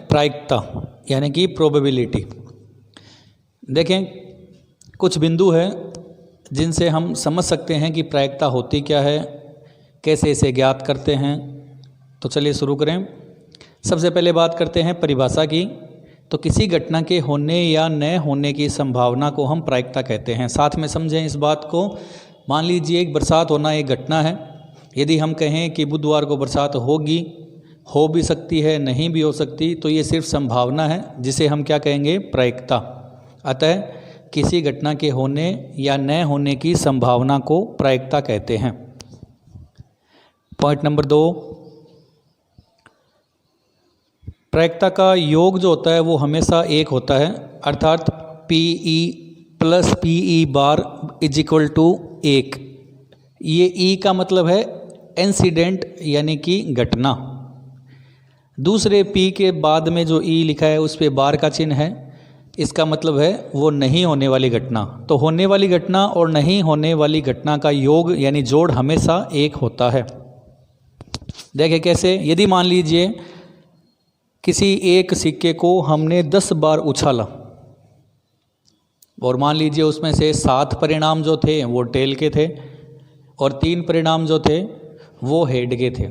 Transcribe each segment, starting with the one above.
प्रायिकता यानी कि प्रोबेबिलिटी। देखें कुछ बिंदु है जिनसे हम समझ सकते हैं कि प्रायिकता होती क्या है, कैसे इसे ज्ञात करते हैं। तो चलिए शुरू करें। सबसे पहले बात करते हैं परिभाषा की। तो किसी घटना के होने या न होने की संभावना को हम प्रायिकता कहते हैं। साथ में समझें इस बात को। मान लीजिए एक बरसात होना एक घटना है। यदि हम कहें कि बुधवार को बरसात होगी, हो भी सकती है, नहीं भी हो सकती, तो ये सिर्फ संभावना है, जिसे हम क्या कहेंगे, प्रायिकता। अतः किसी घटना के होने या न होने की संभावना को प्रायिकता कहते हैं। पॉइंट नंबर 2, प्रायिकता का योग जो होता है वो हमेशा एक होता है, अर्थात PE + PE बार = 1। ये E का मतलब है इंसिडेंट यानी कि घटना। दूसरे P के बाद में जो E लिखा है उस पे बार का चिन्ह है, इसका मतलब है वो नहीं होने वाली घटना। तो होने वाली घटना और नहीं होने वाली घटना का योग यानी जोड़ हमेशा एक होता है। देखें कैसे। यदि मान लीजिए किसी एक सिक्के को हमने 10 बार उछाला और मान लीजिए उसमें से 7 परिणाम जो थे वो टेल के थे और 3 परिणाम जो थे वो हेड के थे।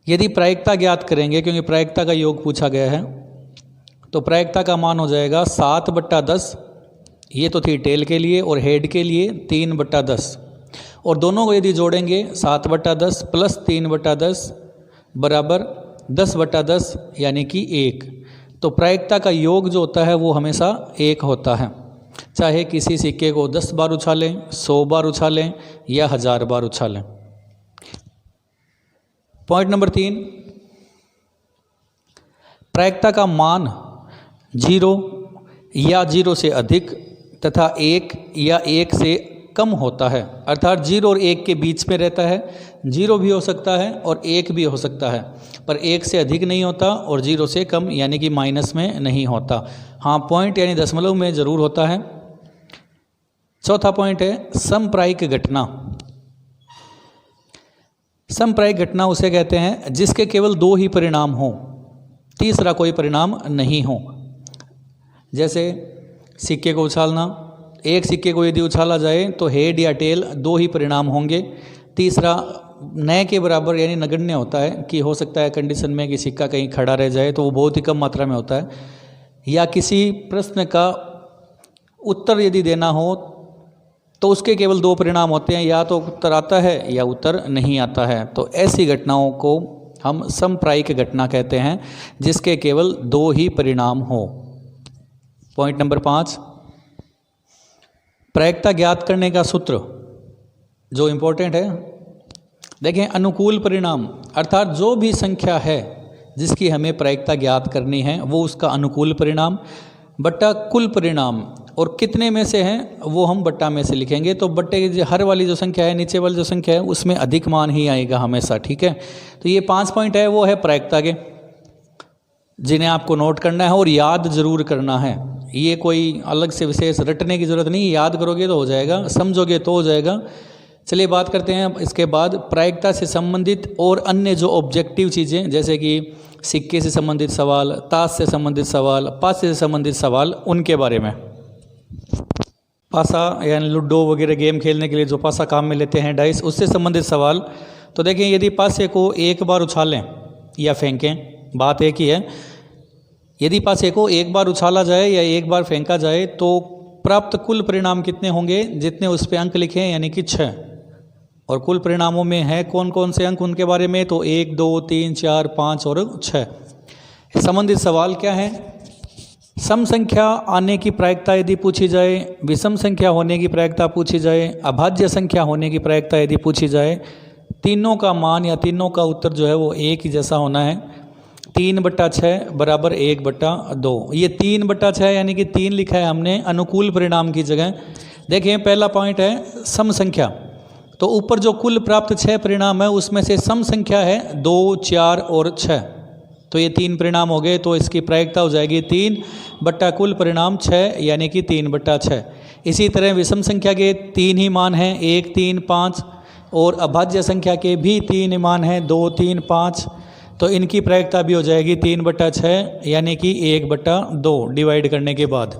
यदि प्रायिकता ज्ञात करेंगे, क्योंकि प्रायिकता का योग पूछा गया है, तो प्रायिकता का मान हो जाएगा 7/10। ये तो थी टेल के लिए, और हेड के लिए 3/10। और दोनों को यदि जोड़ेंगे 7/10 + 3/10 बराबर 10/10 यानी कि 1। तो प्रायिकता का योग जो होता है वो हमेशा 1 होता है, चाहे किसी सिक्के को 10 बार उछालें, 100 बार उछालें या 1000 बार उछालें। पॉइंट नंबर 3, प्रायिकता का मान 0 या 0 से अधिक तथा 1 या 1 से कम होता है, अर्थात 0 और 1 के बीच में रहता है। 0 भी हो सकता है और 1 भी हो सकता है, पर 1 से अधिक नहीं होता और 0 से कम यानी कि माइनस में नहीं होता। हाँ, पॉइंट यानी दशमलव में ज़रूर होता है। चौथा पॉइंट है समप्रायिक घटना। समप्रायिक घटना उसे कहते हैं जिसके केवल 2 ही परिणाम हों, तीसरा कोई परिणाम नहीं हो। जैसे सिक्के को उछालना, एक सिक्के को यदि उछाला जाए तो हेड या टेल 2 ही परिणाम होंगे, तीसरा न के बराबर यानी नगण्य होता है कि हो सकता है कंडीशन में कि सिक्का कहीं खड़ा रह जाए, तो वो बहुत ही कम मात्रा में होता है। या किसी प्रश्न का उत्तर यदि देना हो तो उसके केवल 2 परिणाम होते हैं, या तो उत्तर आता है या उत्तर नहीं आता है। तो ऐसी घटनाओं को हम समप्रायिक घटना कहते हैं जिसके केवल 2 ही परिणाम हो। पॉइंट नंबर 5, प्रायिकता ज्ञात करने का सूत्र जो इम्पोर्टेंट है। देखें, अनुकूल परिणाम अर्थात जो भी संख्या है जिसकी हमें प्रायिकता ज्ञात करनी है वो उसका अनुकूल परिणाम बट्टा कुल परिणाम, और कितने में से हैं वो हम बट्टा में से लिखेंगे। तो बट्टे की हर वाली जो संख्या है, नीचे वाली जो संख्या है, उसमें अधिक मान ही आएगा हमेशा। ठीक है, तो ये 5 पॉइंट है वो है प्रायिकता के, जिन्हें आपको नोट करना है और याद जरूर करना है। ये कोई अलग से विशेष रटने की ज़रूरत नहीं, याद करोगे तो हो जाएगा, समझोगे तो हो जाएगा। चलिए बात करते हैं इसके बाद प्रायिकता से संबंधित और अन्य जो ऑब्जेक्टिव चीज़ें, जैसे कि सिक्के से संबंधित सवाल, ताश से संबंधित सवाल, पासे से संबंधित सवाल, उनके बारे में। पासा यानी लूडो वगैरह गेम खेलने के लिए जो पासा काम में लेते हैं, डाइस, उससे संबंधित सवाल। तो देखें, यदि पासे को 1 बार उछालें या फेंकें, बात एक ही है। यदि पासे को 1 बार उछाला जाए या 1 बार फेंका जाए तो प्राप्त कुल परिणाम कितने होंगे, जितने उस पर अंक लिखे हैं, यानी कि 6। और कुल परिणामों में है कौन कौन से अंक उनके बारे में, तो 1, 2, 3, 4, 5 और 6। संबंधित सवाल क्या है, सम संख्या आने की प्रायिकता यदि पूछी जाए, विषम संख्या होने की प्रायिकता पूछी जाए, अभाज्य संख्या होने की प्रायिकता यदि पूछी जाए, तीनों का मान या तीनों का उत्तर जो है वो एक ही जैसा होना है। 3/6 बराबर 1/2। ये 3/6 यानी कि 3 लिखा है हमने अनुकूल परिणाम की जगह। देखें, पहला पॉइंट है सम संख्या। तो ऊपर जो कुल प्राप्त 6 परिणाम है उसमें से सम संख्या है 2, 4 और 6। तो ये 3 परिणाम हो गए, तो इसकी प्रायिकता हो जाएगी 3 बट्टा कुल परिणाम 6 यानी कि 3/6। इसी तरह विषम संख्या के 3 ही मान हैं, 1, 3, 5, और अभाज्य संख्या के भी 3 मान हैं, 2, 3, 5। तो इनकी प्रायिकता भी हो जाएगी 3/6 यानी कि 1/2 डिवाइड करने के बाद।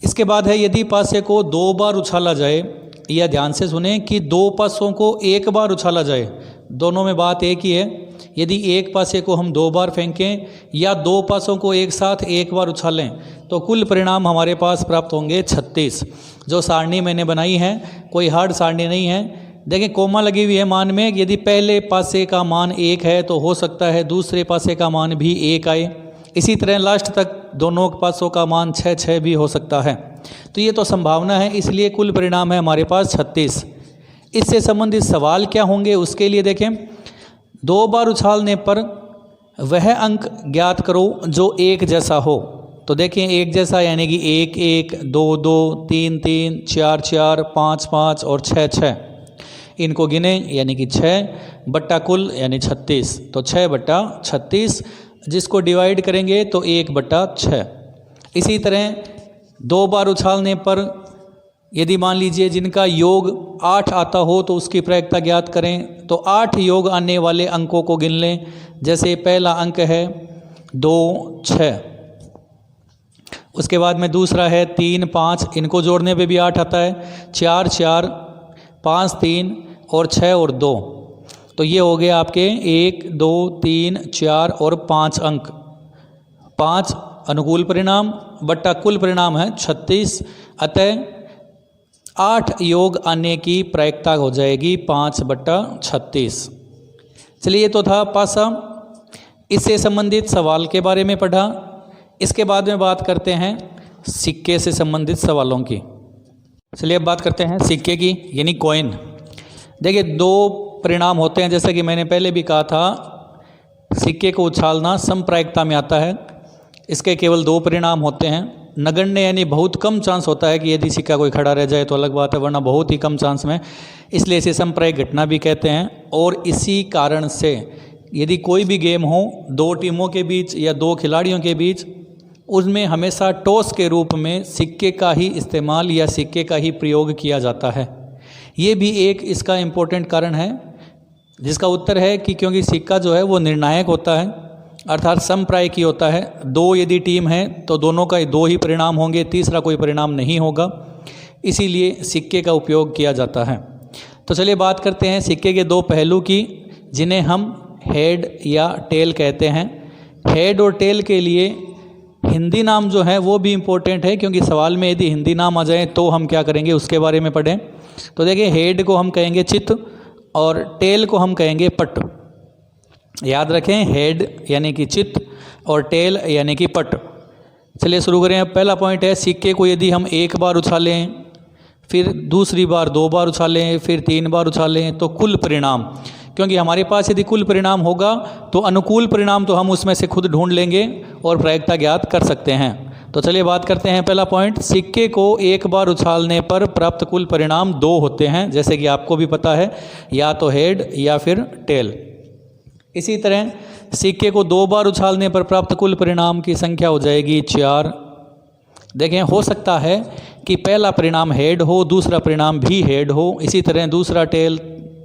इसके बाद है यदि पासे को 2 बार उछाला जाए, या ध्यान से सुने कि 2 पासों को 1 बार उछाला जाए, दोनों में बात एक ही है। यदि एक पासे को हम 2 बार फेंकें या 2 पासों को एक साथ 1 बार उछालें तो कुल परिणाम हमारे पास प्राप्त होंगे 36। जो सारणी मैंने बनाई है कोई हार्ड सारणी नहीं है। देखिए कोमा लगी हुई है मान में, यदि पहले पासे का मान 1 है तो हो सकता है दूसरे पासे का मान भी 1 आए। इसी तरह लास्ट तक दोनों पासों का मान 6 भी हो सकता है। तो ये तो संभावना है, इसलिए कुल परिणाम है हमारे पास 36। इससे संबंधित सवाल क्या होंगे उसके लिए देखें, 2 बार उछालने पर वह अंक ज्ञात करो जो एक जैसा हो। तो देखें एक जैसा यानी कि 1 1 2 2 3 3 4 4 5 5 और 6 6। इनको गिने यानी कि 6 बट्टा कुल यानी 36, तो 6/36 जिसको डिवाइड करेंगे तो 1/6। इसी तरह 2 बार उछालने पर यदि मान लीजिए जिनका योग 8 आता हो तो उसकी प्रायिकता ज्ञात करें। तो 8 योग आने वाले अंकों को गिन लें। जैसे पहला अंक है 2 6, उसके बाद में दूसरा है 3 5, इनको जोड़ने पे भी 8 आता है, 4 4 5 3 और 6 और 2। तो ये हो गया आपके 1 2 3 4 और 5 अंक। 5 अनुकूल परिणाम बट्टा कुल परिणाम है 36, अतः 8 योग आने की प्रायिकता हो जाएगी 5/36। चलिए तो था पासा। इससे संबंधित सवाल के बारे में पढ़ा। इसके बाद में बात करते हैं सिक्के से संबंधित सवालों की। चलिए अब बात करते हैं सिक्के की, यानी कॉइन। देखिए 2 परिणाम होते हैं, जैसा कि मैंने पहले भी कहा था, सिक्के को उछालना समप्रायिकता में आता है। इसके केवल 2 परिणाम होते हैं। नगण्य यानी बहुत कम चांस होता है कि यदि सिक्का कोई खड़ा रह जाए तो अलग बात है, वरना बहुत ही कम चांस में, इसलिए इसे समप्रायिक घटना भी कहते हैं। और इसी कारण से यदि कोई भी गेम हो 2 टीमों के बीच या 2 खिलाड़ियों के बीच, उसमें हमेशा टॉस के रूप में सिक्के का ही इस्तेमाल या सिक्के का ही प्रयोग किया जाता है। ये भी एक इसका इम्पोर्टेंट कारण है, जिसका उत्तर है कि क्योंकि सिक्का जो है वो निर्णायक होता है, अर्थात समप्रायिकी होता है। 2 यदि टीम है तो दोनों का 2 ही परिणाम होंगे, तीसरा कोई परिणाम नहीं होगा, इसीलिए सिक्के का उपयोग किया जाता है। तो चलिए बात करते हैं सिक्के के 2 पहलू की, जिन्हें हम हेड या टेल कहते हैं। हेड और टेल के लिए हिंदी नाम जो है वो भी इम्पोर्टेंट है, क्योंकि सवाल में यदि हिंदी नाम आ जाए तो हम क्या करेंगे उसके बारे में पढ़ें। तो देखिए हेड को हम कहेंगे चित्त और टेल को हम कहेंगे पट। याद रखें, हेड यानी कि चित्त और टेल यानी कि पट। चलिए शुरू करें। अब पहला पॉइंट है, सिक्के को यदि हम 1 बार उछालें, फिर दूसरी बार 2 बार उछालें, फिर 3 बार उछालें, तो कुल परिणाम, क्योंकि हमारे पास यदि कुल परिणाम होगा तो अनुकूल परिणाम तो हम उसमें से खुद ढूंढ लेंगे और प्रायिकता ज्ञात कर सकते हैं। तो चलिए बात करते हैं पहला पॉइंट, सिक्के को 1 बार उछालने पर प्राप्त कुल परिणाम 2 होते हैं, जैसे कि आपको भी पता है, या तो हेड या फिर टेल। इसी तरह सिक्के को 2 बार उछालने पर प्राप्त कुल परिणाम की संख्या हो जाएगी 4। देखें हो सकता है कि पहला परिणाम हेड हो, दूसरा परिणाम भी हेड हो, इसी तरह दूसरा टेल,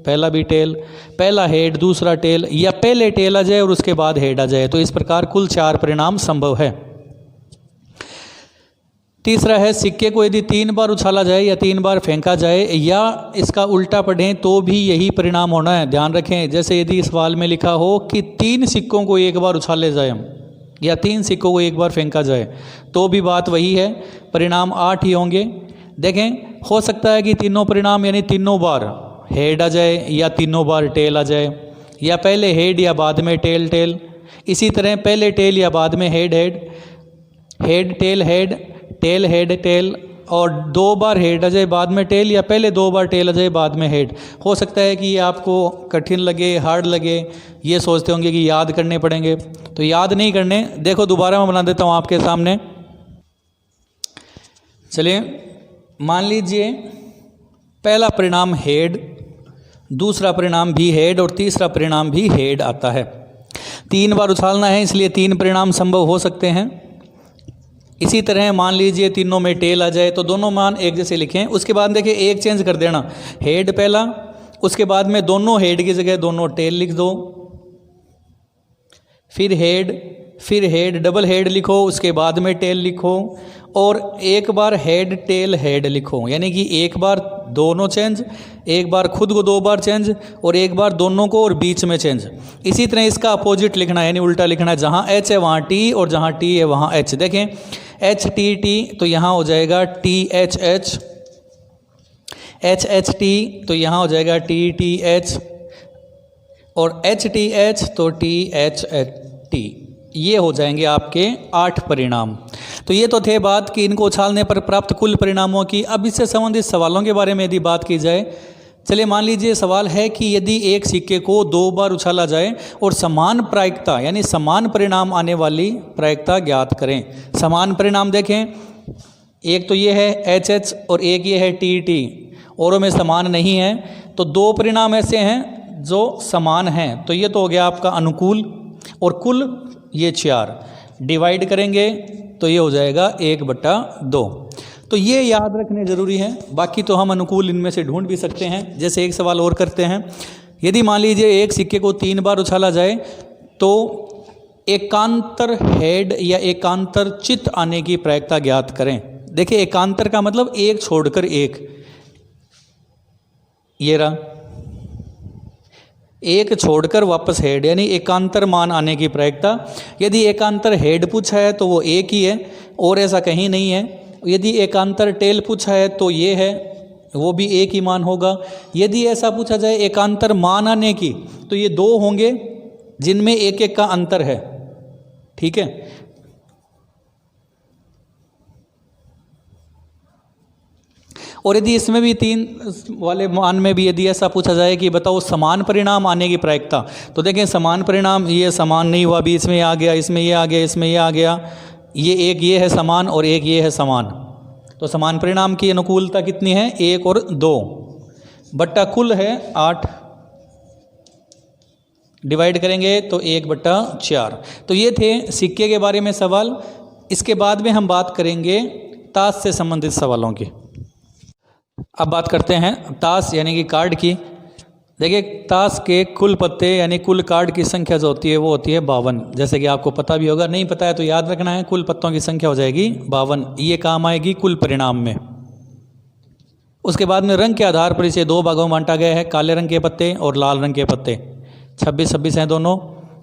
पहला भी टेल, पहला हेड दूसरा टेल, या पहले टेल आ जाए और उसके बाद हेड आ जाए। तो इस प्रकार कुल 4 परिणाम संभव है। तीसरा है, सिक्के को यदि 3 बार उछाला जाए या 3 बार फेंका जाए, या इसका उल्टा पढ़ें तो भी यही परिणाम होना है। ध्यान रखें, जैसे यदि सवाल में लिखा हो कि 3 सिक्कों को 1 बार उछाले जाए या 3 सिक्कों को 1 बार फेंका जाए, तो भी बात वही है, परिणाम 8 ही होंगे। देखें हो सकता है कि तीनों परिणाम यानी तीनों बार हेड आ जाए या तीनों बार टेल आ जाए, या पहले हेड या बाद में टेल टेल, इसी तरह पहले टेल या बाद में head head, head tail head, tail head tail, और 2 बार हेड आ जाए बाद में टेल, या पहले 2 बार टेल आ जाए बाद में हेड। हो सकता है कि ये आपको कठिन लगे, हार्ड लगे, ये सोचते होंगे कि याद करने पड़ेंगे, तो याद नहीं करने। देखो दोबारा मैं बना देता हूँ आपके सामने। चलिए मान लीजिए पहला परिणाम हेड, दूसरा परिणाम भी हेड और तीसरा परिणाम भी हेड आता है। 3 बार उछालना है, इसलिए 3 परिणाम संभव हो सकते हैं। इसी तरह मान लीजिए तीनों में टेल आ जाए, तो दोनों मान एक जैसे लिखें। उसके बाद देखिए एक चेंज कर देना, हेड पहला उसके बाद में दोनों हेड की जगह दोनों टेल लिख दो, फिर हेड डबल हेड लिखो, उसके बाद में टेल लिखो, और एक बार हेड टेल हेड लिखो, यानी कि एक बार दोनों चेंज, एक बार खुद को 2 बार चेंज, और एक बार दोनों को और बीच में चेंज। इसी तरह इसका अपोजिट लिखना है, यानी उल्टा लिखना है, जहाँ एच है वहाँ टी और जहाँ टी है वहाँ एच। देखें एच टी टी तो यहाँ हो जाएगा T H H, H H T तो यहाँ हो जाएगा टी टी एच, और एच टी एच तो टी एच एच टी। ये हो जाएंगे आपके 8 परिणाम। तो ये तो थे बात कि इनको उछालने पर प्राप्त कुल परिणामों की। अब इससे संबंधित सवालों के बारे में यदि बात की जाए, चलिए मान लीजिए सवाल है कि यदि एक सिक्के को 2 बार उछाला जाए और समान प्रायिकता यानी समान परिणाम आने वाली प्रायिकता ज्ञात करें। समान परिणाम देखें, एक तो ये है एच एच और एक ये है टी टी, औरों में समान नहीं है, तो 2 परिणाम ऐसे हैं जो समान हैं, तो ये तो हो गया आपका अनुकूल, और कुल ये 4 डिवाइड करेंगे तो ये हो जाएगा 1/2। तो ये याद रखने ज़रूरी है, बाकी तो हम अनुकूल इनमें से ढूंढ भी सकते हैं। जैसे एक सवाल और करते हैं, यदि मान लीजिए एक सिक्के को 3 बार उछाला जाए तो एकांतर हेड या एकांतर चित आने की प्रायिकता ज्ञात करें। देखिए एकांतर का मतलब एक छोड़कर एक, ये रहा, एक छोड़कर वापस हेड, यानी एकांतर मान आने की प्रायिकता। यदि एकांतर हेड पूछा है तो वो एक ही है और ऐसा कहीं नहीं है। यदि एकांतर टेल पूछा है तो ये है, वो भी एक ही मान होगा। यदि ऐसा पूछा जाए एकांतर मान आने की, तो ये 2 होंगे जिनमें एक एक का अंतर है, ठीक है। और यदि इसमें भी 3 वाले मान में भी यदि ऐसा पूछा जाए कि बताओ समान परिणाम आने की प्रायिकता, तो देखें समान परिणाम ये समान नहीं हुआ, बीच में आ गया, इसमें ये आ गया, इसमें ये आ गया, ये एक ये है समान और एक ये है समान। तो समान परिणाम की अनुकूलता कितनी है? 1 और 2 बट्टा कुल है 8, डिवाइड करेंगे तो 1/4। तो ये थे सिक्के के बारे में सवाल। इसके बाद में हम बात करेंगे ताश से संबंधित सवालों की। अब बात करते हैं ताश यानी कि कार्ड की। देखिए ताश के कुल पत्ते यानी कुल कार्ड की संख्या जो होती है वो होती है 52। जैसे कि आपको पता भी होगा, नहीं पता है तो याद रखना है, कुल पत्तों की संख्या हो जाएगी 52। ये काम आएगी कुल परिणाम में। उसके बाद में रंग के आधार पर इसे 2 भागों में बांटा गया है, काले रंग के पत्ते और लाल रंग के पत्ते। 26-26 हैं दोनों।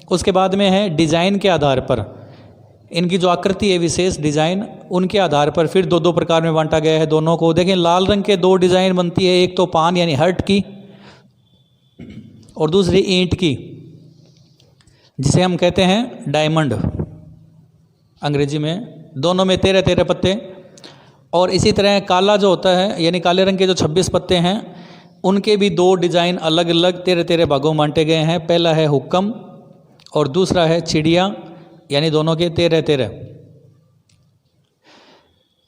उसके बाद में है डिजाइन के आधार पर, इनकी जो आकृति है विशेष डिजाइन, उनके आधार पर फिर 2-2 प्रकार में बांटा गया है दोनों को। देखें लाल रंग के 2 डिजाइन बनती है, एक तो पान यानी हर्ट की और दूसरी ईंट की, जिसे हम कहते हैं डायमंड अंग्रेजी में। दोनों में 13-13 पत्ते। और इसी तरह काला जो होता है यानी काले रंग के जो 26 पत्ते हैं, उनके भी 2 डिजाइन अलग अलग 13-13 भागों में बांटे गए हैं। पहला है हुक्म और दूसरा है चिड़िया, यानी दोनों के 13-13।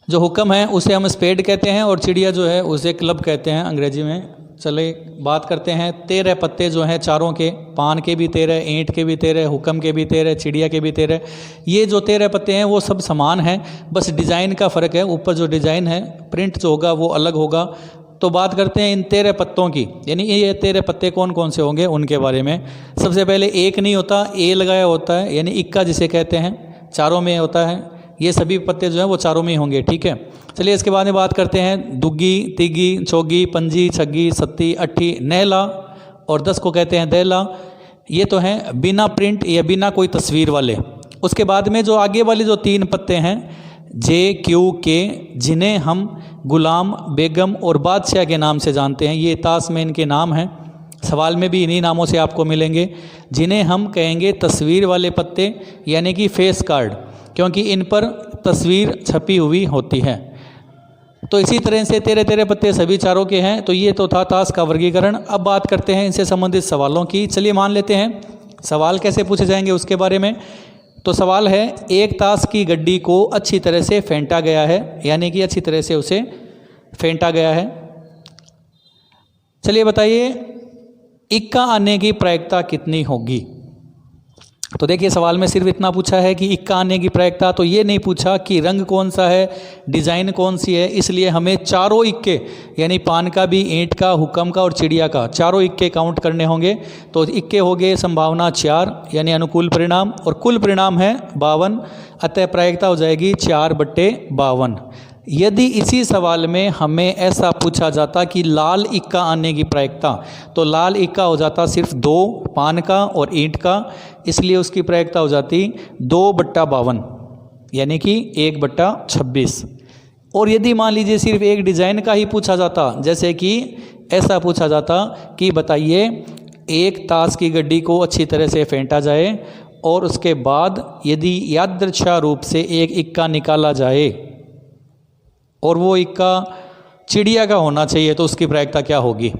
जो हुक्म है उसे हम स्पेड कहते हैं और चिड़िया जो है उसे क्लब कहते हैं अंग्रेजी में। चले बात करते हैं 13 पत्ते जो हैं चारों के, पान के भी 13, ईंट के भी 13, हुक्म के भी 13, चिड़िया के भी 13। ये जो 13 पत्ते हैं वो सब समान हैं, बस डिज़ाइन का फ़र्क है। ऊपर जो डिज़ाइन है प्रिंट जो होगा वो अलग होगा। तो बात करते हैं इन 13 पत्तों की, यानी ये 13 पत्ते कौन कौन से होंगे उनके बारे में। सबसे पहले एक नहीं होता, ए लगाया होता है, यानी इक्का जिसे कहते हैं, चारों में होता है। ये सभी पत्ते जो हैं वो चारों में होंगे, ठीक है। चलिए इसके बाद में बात करते हैं दुग्गी, तिग्गी, चौगी, पंजी, छग्गी, सत्ती, अट्ठी, नहला और 10 को कहते हैं दहला। ये तो हैं बिना प्रिंट या बिना कोई तस्वीर वाले। उसके बाद में जो आगे वाले जो 3 पत्ते हैं जे, क्यू, के, जिन्हें हम गुलाम, बेगम और बादशाह के नाम से जानते हैं, ये ताश में इनके नाम हैं। सवाल में भी इन्हीं नामों से आपको मिलेंगे, जिन्हें हम कहेंगे तस्वीर वाले पत्ते यानी कि फेस कार्ड, क्योंकि इन पर तस्वीर छपी हुई होती है। तो इसी तरह से 13-13 पत्ते सभी चारों के हैं। तो ये तो था ताश का वर्गीकरण। अब बात करते हैं इनसे संबंधित सवालों की। चलिए मान लेते हैं सवाल कैसे पूछे जाएंगे उसके बारे में। तो सवाल है, एक ताश की गड्डी को अच्छी तरह से फेंटा गया है, यानी कि अच्छी तरह से उसे फेंटा गया है। चलिए बताइए इक्का आने की प्रायिकता कितनी होगी। तो देखिए सवाल में सिर्फ इतना पूछा है कि इक्का आने की प्रायिकता, तो ये नहीं पूछा कि रंग कौन सा है, डिज़ाइन कौन सी है। इसलिए हमें चारों इक्के, यानी पान का भी, ईंट का, हुक्म का और चिड़िया का, चारों इक्के काउंट करने होंगे। तो इक्के हो गए संभावना 4 यानी अनुकूल परिणाम, और कुल परिणाम है 52, अतः प्रायिकता हो जाएगी 4/52। यदि इसी सवाल में हमें ऐसा पूछा जाता कि लाल इक्का आने की प्रायिकता, तो लाल इक्का हो जाता सिर्फ 2, पान का और ईंट का, इसलिए उसकी प्रायिकता हो जाती 2/52 यानी कि 1/26। और यदि मान लीजिए सिर्फ एक डिज़ाइन का ही पूछा जाता, जैसे कि ऐसा पूछा जाता कि बताइए एक ताश की गड्डी को अच्छी तरह से फेंटा जाए और उसके बाद यदि यादृच्छा रूप से एक इक्का निकाला जाए और वो इक्का चिड़िया का होना चाहिए, तो उसकी प्रायिकता क्या होगी।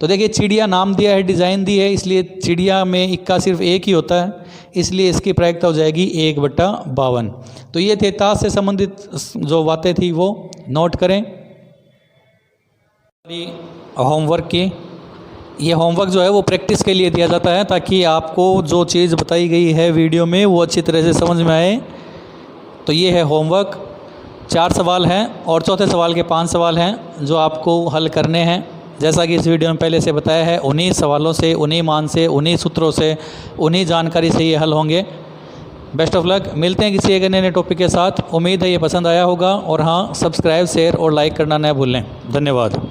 तो देखिए चिड़िया नाम दिया है, डिज़ाइन दी है, इसलिए चिड़िया में इक्का सिर्फ एक ही होता है, इसलिए इसकी प्रायिकता हो जाएगी 1/52। तो ये थे ताश से संबंधित जो बातें थी वो नोट करें। होमवर्क की, ये होमवर्क जो है वो प्रैक्टिस के लिए दिया जाता है, ताकि आपको जो चीज़ बताई गई है वीडियो में वो अच्छी तरह से समझ में आए। तो ये है होमवर्क, 4 सवाल हैं और चौथे सवाल के 5 सवाल हैं जो आपको हल करने हैं। जैसा कि इस वीडियो में पहले से बताया है, 19 सवालों से, 19 मान से, 19 सूत्रों से, 19 जानकारी से ये हल होंगे। Best of luck. मिलते हैं किसी एक नए टॉपिक के साथ। उम्मीद है ये पसंद आया होगा, और हाँ, सब्सक्राइब, शेयर और लाइक करना न भूलें। धन्यवाद।